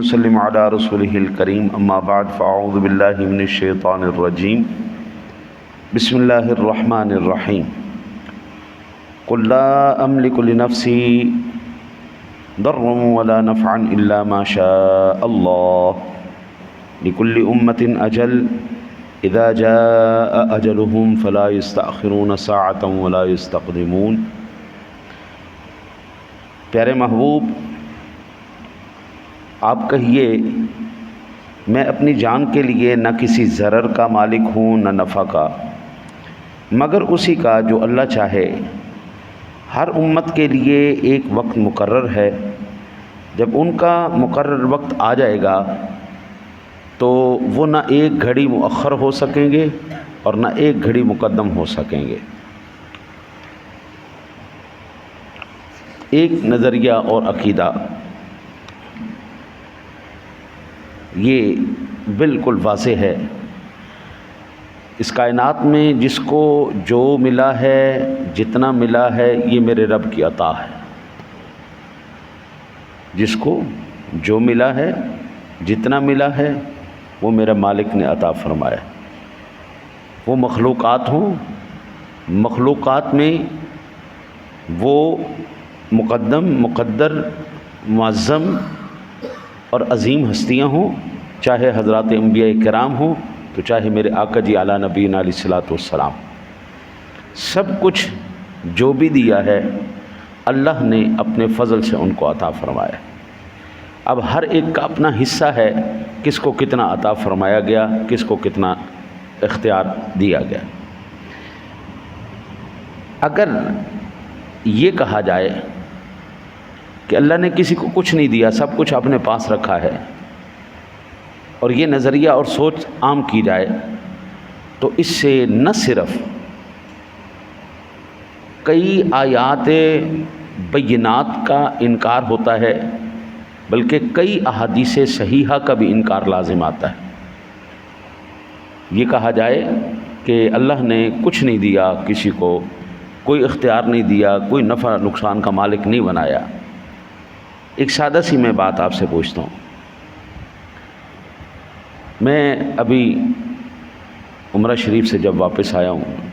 نسلم علی رسولہ الکریم اما بعد فاعوذ باللہ من الشیطان الرجیم بسم اللہ الرحمن الرحیم قل لا املک لنفسی ضرا ولا نفعا الا ما شاء اللہ لکل امت اجل اذا جاء اجلهم فلا يستأخرون ساعة ولا يستقدمون۔ پیارے محبوب، آپ کہیے میں اپنی جان کے لیے نہ کسی ضرر کا مالک ہوں نہ نفع کا، مگر اسی کا جو اللہ چاہے۔ ہر امت کے لیے ایک وقت مقرر ہے، جب ان کا مقرر وقت آ جائے گا تو وہ نہ ایک گھڑی مؤخر ہو سکیں گے اور نہ ایک گھڑی مقدم ہو سکیں گے۔ ایک نظریہ اور عقیدہ یہ بالکل واضح ہے، اس کائنات میں جس کو جو ملا ہے، جتنا ملا ہے، یہ میرے رب کی عطا ہے۔ جس کو جو ملا ہے، جتنا ملا ہے، وہ میرا مالک نے عطا فرمایا۔ وہ مخلوقات ہوں، مخلوقات میں وہ مقدم، مقدر، معظم اور عظیم ہستیاں ہوں، چاہے حضرات انبیاء کرام ہوں تو چاہے میرے آقا جی اعلیٰ نبینا علیہ الصلوۃ والسلام، سب کچھ جو بھی دیا ہے اللہ نے اپنے فضل سے ان کو عطا فرمایا۔ اب ہر ایک کا اپنا حصہ ہے، کس کو کتنا عطا فرمایا گیا، کس کو کتنا اختیار دیا گیا۔ اگر یہ کہا جائے کہ اللہ نے کسی کو کچھ نہیں دیا، سب کچھ اپنے پاس رکھا ہے، اور یہ نظریہ اور سوچ عام کی جائے تو اس سے نہ صرف کئی آیات بینات کا انکار ہوتا ہے بلکہ کئی احادیث صحیحہ کا بھی انکار لازم آتا ہے۔ یہ کہا جائے کہ اللہ نے کچھ نہیں دیا کسی کو، کوئی اختیار نہیں دیا، کوئی نفع نقصان کا مالک نہیں بنایا۔ ایک سادہ سی میں بات آپ سے پوچھتا ہوں، میں ابھی عمرہ شریف سے جب واپس آیا ہوں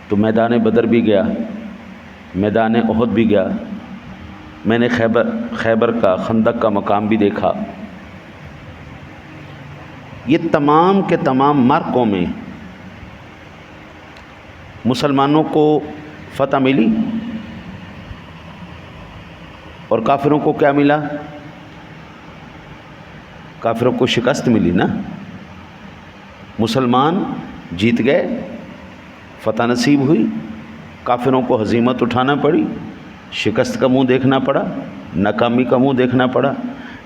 تو میدان بدر بھی گیا، میدان احد بھی گیا، میں نے خیبر کا، خندق کا مقام بھی دیکھا۔ یہ تمام کے تمام معرکوں میں مسلمانوں کو فتح ملی اور کافروں کو کیا ملا؟ کافروں کو شکست ملی نا۔ مسلمان جیت گئے، فتح نصیب ہوئی، کافروں کو ہزیمت اٹھانا پڑی، شکست کا منہ دیکھنا پڑا، ناکامی کا منہ دیکھنا پڑا۔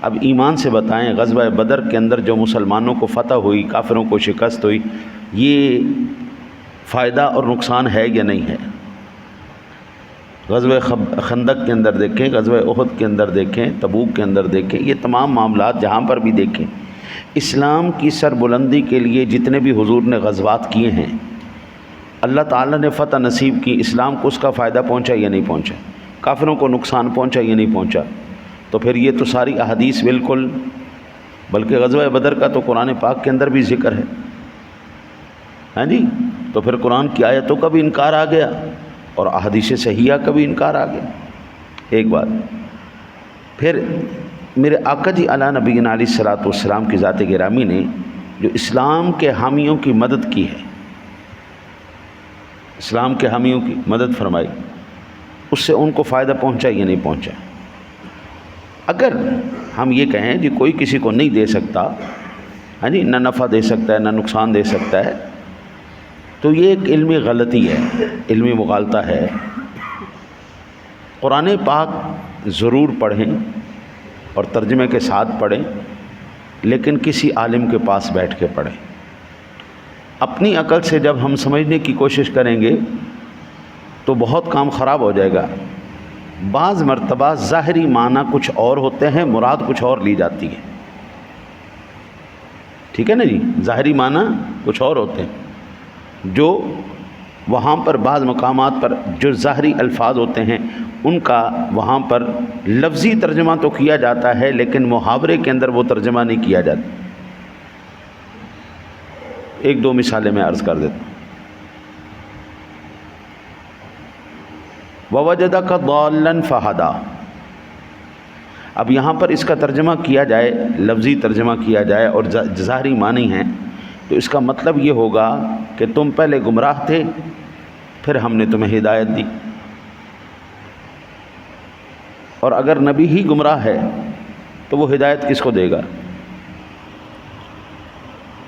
اب ایمان سے بتائیں، غزوہ بدر کے اندر جو مسلمانوں کو فتح ہوئی، کافروں کو شکست ہوئی، یہ فائدہ اور نقصان ہے یا نہیں ہے؟ غزوہ خندق کے اندر دیکھیں، غزوہ احد کے اندر دیکھیں، تبوک کے اندر دیکھیں، یہ تمام معاملات جہاں پر بھی دیکھیں، اسلام کی سربلندی کے لیے جتنے بھی حضور نے غزوات کیے ہیں، اللہ تعالیٰ نے فتح نصیب کی، اسلام کو اس کا فائدہ پہنچا یا نہیں پہنچا؟ کافروں کو نقصان پہنچا یا نہیں پہنچا؟ تو پھر یہ تو ساری احادیث بالکل، بلکہ غزوہ بدر کا تو قرآن پاک کے اندر بھی ذکر ہے، ہاں جی، تو پھر قرآن کی آیتوں کا بھی انکار آ گیا اور احادیث صحیحہ کا بھی انکار آ گیا۔ ایک بات پھر میرے آقا جی اعلیٰ نبینا علیہ الصلوۃ والسلام کی ذات گرامی نے جو اسلام کے حامیوں کی مدد کی ہے، اسلام کے حامیوں کی مدد فرمائی، اس سے ان کو فائدہ پہنچا یا نہیں پہنچا؟ اگر ہم یہ کہیں جی کوئی کسی کو نہیں دے سکتا، ہاں جی، نہ نفع دے سکتا ہے نہ نقصان دے سکتا ہے، تو یہ ایک علمی غلطی ہے، علمی مغالطہ ہے۔ قرآن پاک ضرور پڑھیں اور ترجمے کے ساتھ پڑھیں، لیکن کسی عالم کے پاس بیٹھ کے پڑھیں۔ اپنی عقل سے جب ہم سمجھنے کی کوشش کریں گے تو بہت کام خراب ہو جائے گا۔ بعض مرتبہ ظاہری معنی کچھ اور ہوتے ہیں، مراد کچھ اور لی جاتی ہے، ٹھیک ہے نا جی، ظاہری معنی کچھ اور ہوتے ہیں، جو وہاں پر بعض مقامات پر جو ظاہری الفاظ ہوتے ہیں ان کا وہاں پر لفظی ترجمہ تو کیا جاتا ہے، لیکن محاورے کے اندر وہ ترجمہ نہیں کیا جاتا۔ ایک دو مثالیں میں عرض کر دیتا ہوں۔ وَوَجَدَكَ ضَالًّا فَهَدَىٰ، اب یہاں پر اس کا ترجمہ کیا جائے، لفظی ترجمہ کیا جائے اور ظاہری معنی ہیں، تو اس کا مطلب یہ ہوگا کہ تم پہلے گمراہ تھے، پھر ہم نے تمہیں ہدایت دی، اور اگر نبی ہی گمراہ ہے تو وہ ہدایت کس کو دے گا؟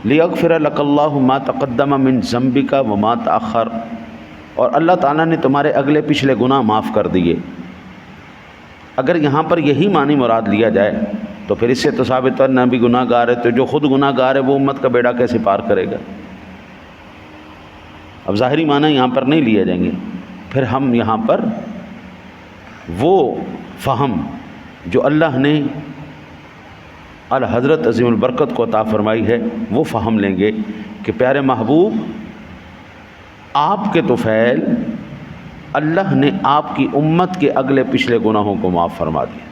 لِيَغْفِرَ لَكَ اللَّهُ مَا تَقَدَّمَ مِن ذَنبِكَ وَمَا تَأَخَّرَ، اور اللہ تعالیٰ نے تمہارے اگلے پچھلے گناہ معاف کر دیے۔ اگر یہاں پر یہی معنی مراد لیا جائے تو پھر اس سے تو ثابت ہے نبی گناہ گار ہے، تو جو خود گناہ گار ہے وہ امت کا بیڑا کیسے پار کرے گا؟ اب ظاہری معنی یہاں پر نہیں لیے جائیں گے، پھر ہم یہاں پر وہ فہم جو اللہ نے الحضرت عظیم البرکت کو عطا فرمائی ہے وہ فہم لیں گے کہ پیارے محبوب، آپ کے طفیل اللہ نے آپ کی امت کے اگلے پچھلے گناہوں کو معاف فرما دیا۔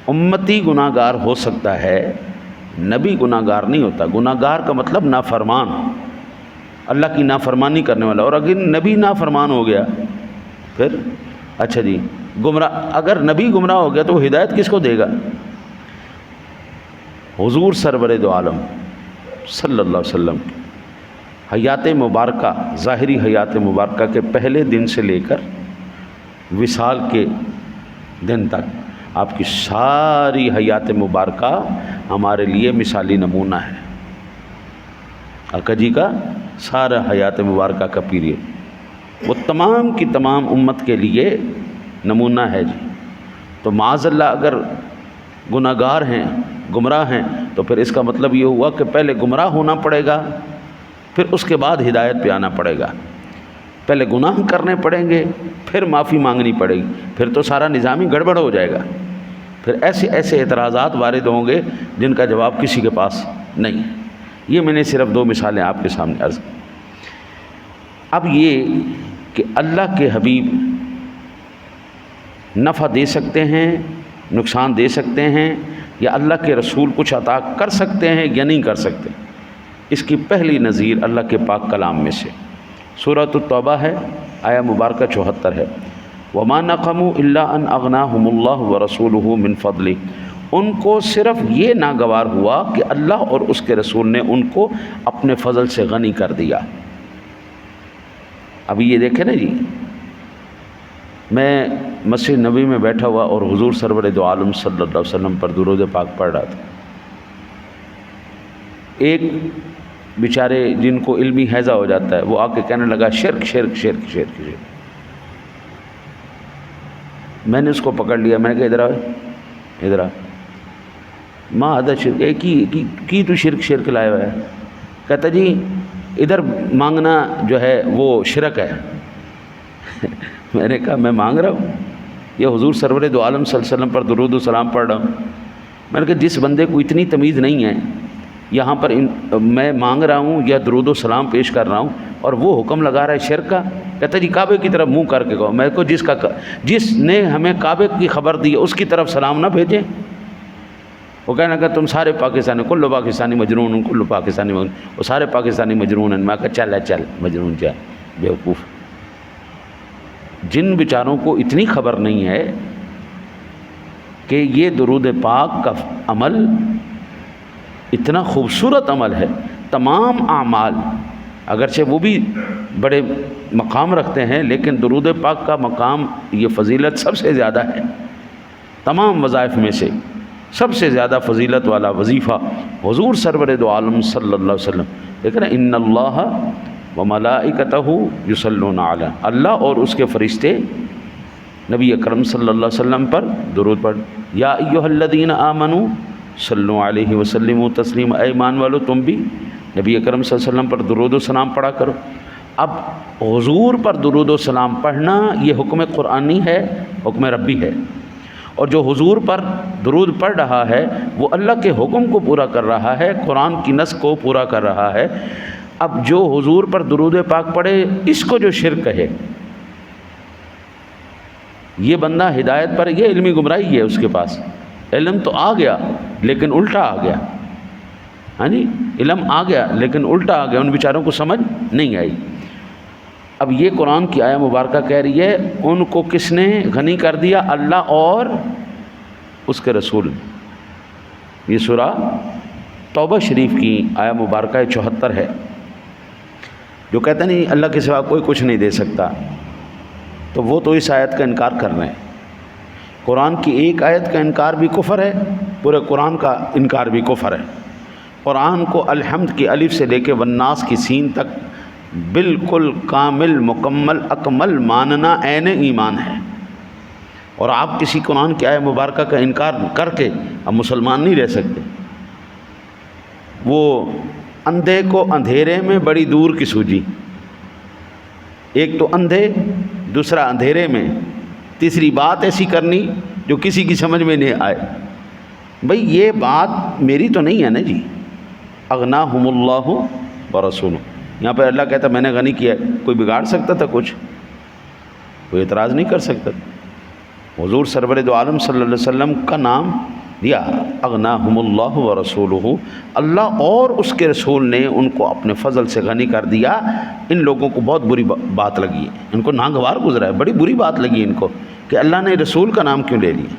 امتی گناہ گار ہو سکتا ہے، نبی گناہ گار نہیں ہوتا۔ گناہ گار کا مطلب نافرمان، اللہ کی نافرمانی کرنے والا، اور اگر نبی نافرمان ہو گیا پھر اچھا جی گمراہ، اگر نبی گمراہ ہو گیا تو وہ ہدایت کس کو دے گا؟ حضور سرور دو عالم صلی اللہ علیہ وسلم حیات مبارکہ، ظاہری حیات مبارکہ کے پہلے دن سے لے کر وصال کے دن تک آپ کی ساری حیات مبارکہ ہمارے لیے مثالی نمونہ ہے۔ آقا جی کا سارا حیات مبارکہ کا پیریڈ وہ تمام کی تمام امت کے لیے نمونہ ہے جی۔ تو معاذ اللہ اگر گناہ گار ہیں، گمراہ ہیں، تو پھر اس کا مطلب یہ ہوا کہ پہلے گمراہ ہونا پڑے گا، پھر اس کے بعد ہدایت پہ آنا پڑے گا۔ پہلے گناہ کرنے پڑیں گے، پھر معافی مانگنی پڑے گی، پھر تو سارا نظام ہی گڑبڑ ہو جائے گا۔ پھر ایسے ایسے اعتراضات وارد ہوں گے جن کا جواب کسی کے پاس نہیں۔ یہ میں نے صرف دو مثالیں آپ کے سامنے عرض کی۔ اب یہ کہ اللہ کے حبیب نفع دے سکتے ہیں، نقصان دے سکتے ہیں، یا اللہ کے رسول کچھ عطا کر سکتے ہیں یا نہیں کر سکتے، اس کی پہلی نظیر اللہ کے پاک کلام میں سے سورۃ التوبہ ہے، آیا مبارکہ 74 ہے۔ وَمَا نَقَمُوا إِلَّا أَنْ أَغْنَاهُمُ اللَّهُ وَرَسُولُهُ مِنْ فَضْلِهِ، ان کو صرف یہ ناگوار ہوا کہ اللہ اور اس کے رسول نے ان کو اپنے فضل سے غنی کر دیا۔ ابھی یہ دیکھیں نا جی، میں مسجد نبی میں بیٹھا ہوا اور حضور سرور دو عالم صلی اللہ علیہ وسلم پر درود پاک پڑھ رہا تھا۔ ایک بیچارے جن کو علمی حیضہ ہو جاتا ہے وہ آ کے کہنے لگا شرک شرک شرک شرک شرک۔ میں نے اس کو پکڑ لیا، میں نے کہا ادھر آ ادھر آ، ماں آدھا شرک کی تو شرک شرک لائے ہوا ہے۔ کہتا جی ادھر مانگنا جو ہے وہ شرک ہے۔ میں نے کہا میں مانگ رہا ہوں، یہ حضور سرور دو عالم صلی اللہ علیہ وسلم پر درود و سلام پڑھ رہا ہوں۔ میں نے کہا جس بندے کو اتنی تمیز نہیں ہے، یہاں پر میں مانگ رہا ہوں یا درود و سلام پیش کر رہا ہوں اور وہ حکم لگا رہا ہے شرک کا۔ کہتا جی کعبے کی طرف منہ کر کے کہو۔ میں کو جس نے ہمیں کعبے کی خبر دی اس کی طرف سلام نہ بھیجیں۔ وہ کہنے لگا تم سارے پاکستانی، کلو پاکستانی مجنون، کلو پاکستانی مجنون، وہ سارے پاکستانی مجنون ہیں۔ میں کہا چل ہے چل مجنون چل بیوقوف۔ جن بیچاروں کو اتنی خبر نہیں ہے کہ یہ درود پاک کا عمل اتنا خوبصورت عمل ہے، تمام اعمال اگرچہ وہ بھی بڑے مقام رکھتے ہیں لیکن درود پاک کا مقام، یہ فضیلت سب سے زیادہ ہے۔ تمام وظائف میں سے سب سے زیادہ فضیلت والا وظیفہ حضور سرور دو عالم صلی اللہ علیہ وسلم، لیکن ان اللہ وملائکتہ یصلون علی، اللہ اور اس کے فرشتے نبی اکرم صلی اللہ علیہ وسلم پر درود پڑھ۔ یا ایھا الذین آمنوا صلوا علیہ وسلموا تسلیما، اے ایمان والو تم بھی نبی اکرم صلی اللہ علیہ وسلم پر درود و سلام پڑھا کرو۔ اب حضور پر درود و سلام پڑھنا یہ حکم قرآنی ہے، حکم ربی ہے، اور جو حضور پر درود پڑھ رہا ہے وہ اللہ کے حکم کو پورا کر رہا ہے، قرآن کی نص کو پورا کر رہا ہے۔ اب جو حضور پر درود پاک پڑھے اس کو جو شرک ہے، یہ بندہ ہدایت پر، یہ علمی گمراہی ہے اس کے پاس، علم تو آ گیا لیکن الٹا آ گیا، ہاں جی، علم آ گیا لیکن الٹا آ گیا، ان بیچاروں کو سمجھ نہیں آئی۔ اب یہ قرآن کی آیہ مبارکہ کہہ رہی ہے ان کو کس نے غنی کر دیا؟ اللہ اور اس کے رسول نے۔ یہ سورہ توبہ شریف کی آیہ مبارکہ 74 ہے۔ جو کہتے نہیں اللہ کے سوا کوئی کچھ نہیں دے سکتا، تو وہ تو اس آیت کا انکار کر رہے ہیں۔ قرآن کی ایک آیت کا انکار بھی کفر ہے، پورے قرآن کا انکار بھی کفر ہے۔ قرآن کو الحمد کی الف سے لے کے والناس کی سین تک بالکل کامل مکمل اکمل ماننا عین ایمان ہے، اور آپ کسی قرآن کی آیہ مبارکہ کا انکار کر کے اب مسلمان نہیں رہ سکتے۔ وہ اندھے کو اندھیرے میں بڑی دور کی سوجی، ایک تو اندھے دوسرا اندھیرے میں، تیسری بات ایسی کرنی جو کسی کی سمجھ میں نہیں آئے۔ بھئی یہ بات میری تو نہیں ہے نا جی، اغناہم اللہ ورسولہ، یہاں پہ اللہ کہتا میں نے غنی کیا ہے، کوئی بگاڑ سکتا تھا کچھ؟ کوئی اعتراض نہیں کر سکتا۔ حضور سرور دو عالم صلی اللہ علیہ وسلم کا نام دیا، اغناہم اللہ ورسولہ، اللہ اور اس کے رسول نے ان کو اپنے فضل سے غنی کر دیا۔ ان لوگوں کو بہت بری بات لگی ہے، ان کو ناگوار گزرا ہے، بڑی بری بات لگی ان کو کہ اللہ نے رسول کا نام کیوں لے لیا۔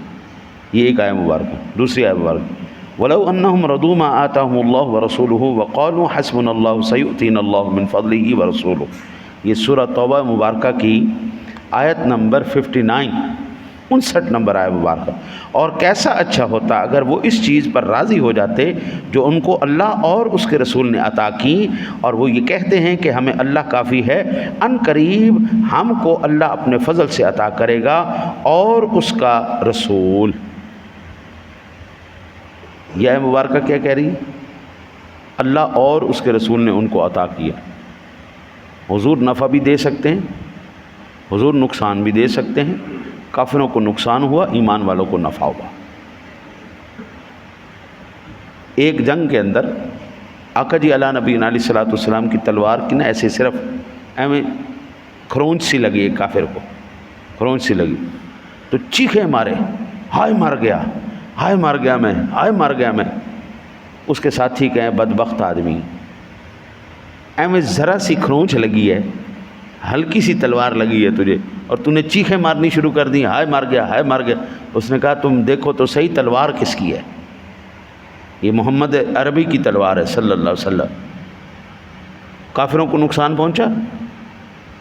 یہ ایک آیہ مبارکہ۔ دوسری آیہ مبارکہ وَلَوْ أَنَّهُمْ رَضُوا مَا آتَاهُمُ اللَّهُ وَرَسُولُهُ وَقَالُوا حَسْبُنَا اللَّهُ سَيُؤْتِينَا اللَّهُ مِنْ فَضْلِهِ وَرَسُولُهُ۔ یہ سورہ توبہ مبارکہ کی آیت نمبر 59 نمبر آیہ مبارکہ۔ اور کیسا اچھا ہوتا اگر وہ اس چیز پر راضی ہو جاتے جو ان کو اللہ اور اس کے رسول نے عطا کی، اور وہ یہ کہتے ہیں کہ ہمیں اللہ کافی ہے، ان قریب ہم کو اللہ اپنے فضل سے عطا کرے گا اور اس کا رسول۔ یہ آیہ مبارکہ کیا کہہ رہی؟ اللہ اور اس کے رسول نے ان کو عطا کیا۔ حضور نفع بھی دے سکتے ہیں، حضور نقصان بھی دے سکتے ہیں۔ کافروں کو نقصان ہوا، ایمان والوں کو نفع ہوا۔ ایک جنگ کے اندر آقا جی علیہ نبی علیہ الصلوۃ والسلام کی تلوار کی نا ایسے صرف ایویں کھرونچ سی لگی، ایک کافر کو کھرونچ سی لگی تو چیخے مارے، ہائے مر گیا، ہائے مر گیا میں، ہائے مر گیا میں۔ اس کے ساتھی کہیں بدبخت آدمی، ایویں ذرا سی کھرونچ لگی ہے، ہلکی سی تلوار لگی ہے تجھے، اور تو نے چیخیں مارنی شروع کر دی، ہائے مر گیا، ہائے مر گیا۔ اس نے کہا تم دیکھو تو صحیح تلوار کس کی ہے؟ یہ محمد عربی کی تلوار ہے صلی اللہ علیہ وسلم۔ کافروں کو نقصان پہنچا۔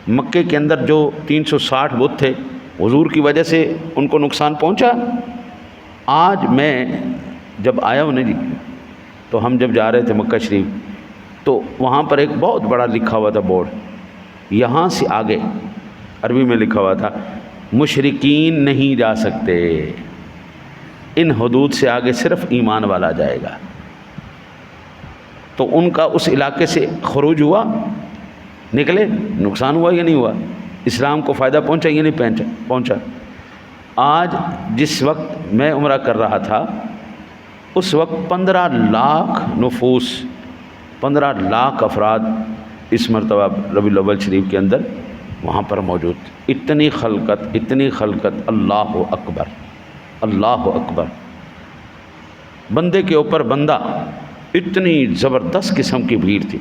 مکے کے اندر جو 360 بت تھے، حضور کی وجہ سے ان کو نقصان پہنچا۔ آج میں جب آیا ہوں نا جی، تو ہم جب جا رہے تھے مکہ شریف، تو وہاں پر ایک بہت بڑا لکھا ہوا تھا بورڈ، یہاں سے آگے عربی میں لکھا ہوا تھا مشرکین نہیں جا سکتے، ان حدود سے آگے صرف ایمان والا جائے گا۔ تو ان کا اس علاقے سے خروج ہوا، نکلے، نقصان ہوا یا نہیں ہوا؟ اسلام کو فائدہ پہنچا یا نہیں پہنچا؟ آج جس وقت میں عمرہ کر رہا تھا، اس وقت 15 لاکھ نفوس، 15 لاکھ افراد اس مرتبہ ربیع الاول شریف کے اندر وہاں پر موجود۔ اتنی خلقت، اللہ اکبر، اللہ اکبر، بندے کے اوپر بندہ، اتنی زبردست قسم کی بھیڑ تھی۔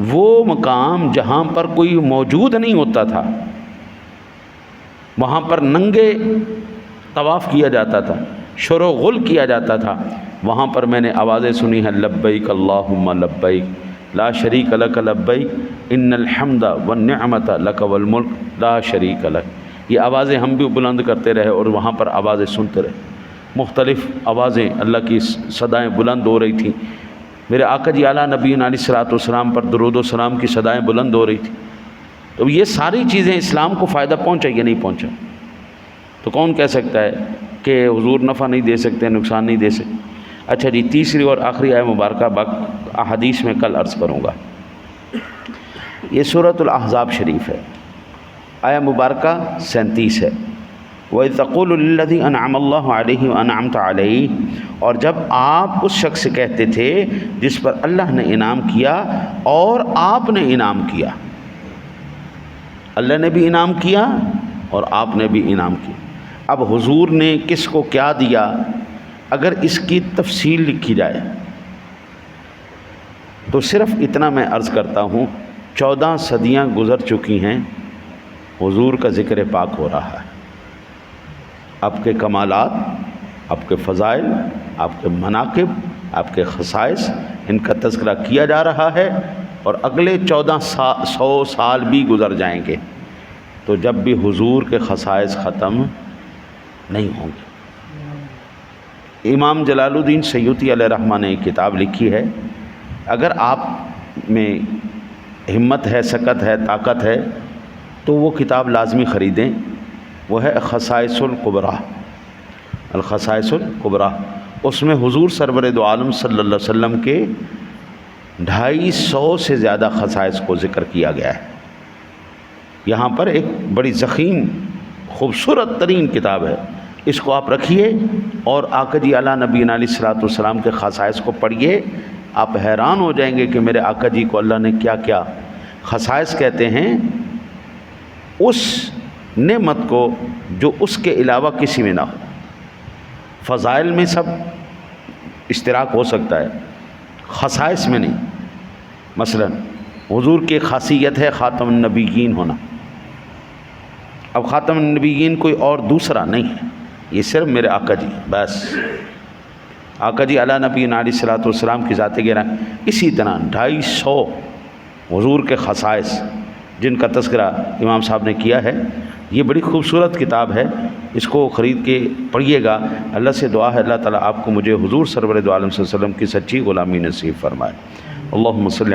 وہ مقام جہاں پر کوئی موجود نہیں ہوتا تھا، وہاں پر ننگے طواف کیا جاتا تھا، شور و غل کیا جاتا تھا۔ وہاں پر میں نے آوازیں سنی ہیں، لبیک اللہم لبیک لا شریک لک لبیک ان الحمد والنعمت لک والملک لا شریک لک۔ یہ آوازیں ہم بھی بلند کرتے رہے اور وہاں پر آوازیں سنتے رہے، مختلف آوازیں، اللہ کی صدائیں بلند ہو رہی تھیں۔ میرے آقا جی اعلیٰ نبی علیہ الصلوۃ والسلام پر درود و سلام کی صدائیں بلند ہو رہی تھیں۔ تو یہ ساری چیزیں اسلام کو فائدہ پہنچا یا نہیں پہنچا؟ تو کون کہہ سکتا ہے کہ حضور نفع نہیں دے سکتے، نقصان نہیں دے سکتے؟ اچھا جی، تیسری اور آخری آیہ مبارکہ احادیث میں کل عرض کروں گا۔ یہ سورۃ الاحزاب شریف ہے، آیہ مبارکہ 37 ہے۔ وَإِذْ تَقُولُ لِلَّذِي أَنْعَمَ اللَّهُ عَلَيْهِ وَأَنْعَمْتَ عَلَيْهِ، اور جب آپ اس شخص سے کہتے تھے جس پر اللہ نے انعام کیا اور آپ نے انعام کیا، اللہ نے بھی انعام کیا اور آپ نے بھی انعام کیا۔ اب حضور نے کس کو کیا دیا، اگر اس کی تفصیل لکھی جائے تو صرف اتنا میں عرض کرتا ہوں، 14 صدیاں گزر چکی ہیں، حضور کا ذکر پاک ہو رہا ہے، آپ کے کمالات، آپ کے فضائل، آپ کے مناقب، آپ کے خصائص، ان کا تذکرہ کیا جا رہا ہے، اور اگلے 1400 سال بھی گزر جائیں گے تو جب بھی حضور کے خصائص ختم نہیں ہوں گے۔ امام جلال الدین سیوطی علیہ رحمہ نے ایک کتاب لکھی ہے، اگر آپ میں ہمت ہے، سکت ہے، طاقت ہے تو وہ کتاب لازمی خریدیں، وہ ہے خصائص الکبریٰ، الخصائص الکبریٰ۔ اس میں حضور سرور دو عالم صلی اللہ علیہ وسلم کے 250 سے زیادہ خصائص کو ذکر کیا گیا ہے۔ یہاں پر ایک بڑی ضخیم خوبصورت ترین کتاب ہے، اس کو آپ رکھیے اور آقا جی اعلیٰ نبی علیہ الصلوۃ والسلام کے خصائص کو پڑھیے، آپ حیران ہو جائیں گے کہ میرے آقا جی کو اللہ نے کیا کیا خصائص کہتے ہیں، اس نعمت کو جو اس کے علاوہ کسی میں نہ ہو۔ فضائل میں سب اشتراک ہو سکتا ہے، خصائص میں نہیں۔ مثلا حضور کی خاصیت ہے خاتم النبیین ہونا، اب خاتم النبیین کوئی اور دوسرا نہیں ہے، یہ صرف میرے آقا جی بس، آقا جی علیٰ نبی علیہ الصلوۃ والسلام کی ذات گرامی۔ اسی طرح 250 حضور کے خصائص جن کا تذکرہ امام صاحب نے کیا ہے، یہ بڑی خوبصورت کتاب ہے، اس کو خرید کے پڑھیے گا۔ اللہ سے دعا ہے اللہ تعالیٰ آپ کو مجھے حضور سرور دو عالم صلی اللہ علیہ وسلم کی سچی غلامی نصیب فرمائے۔ اللہم صلی علی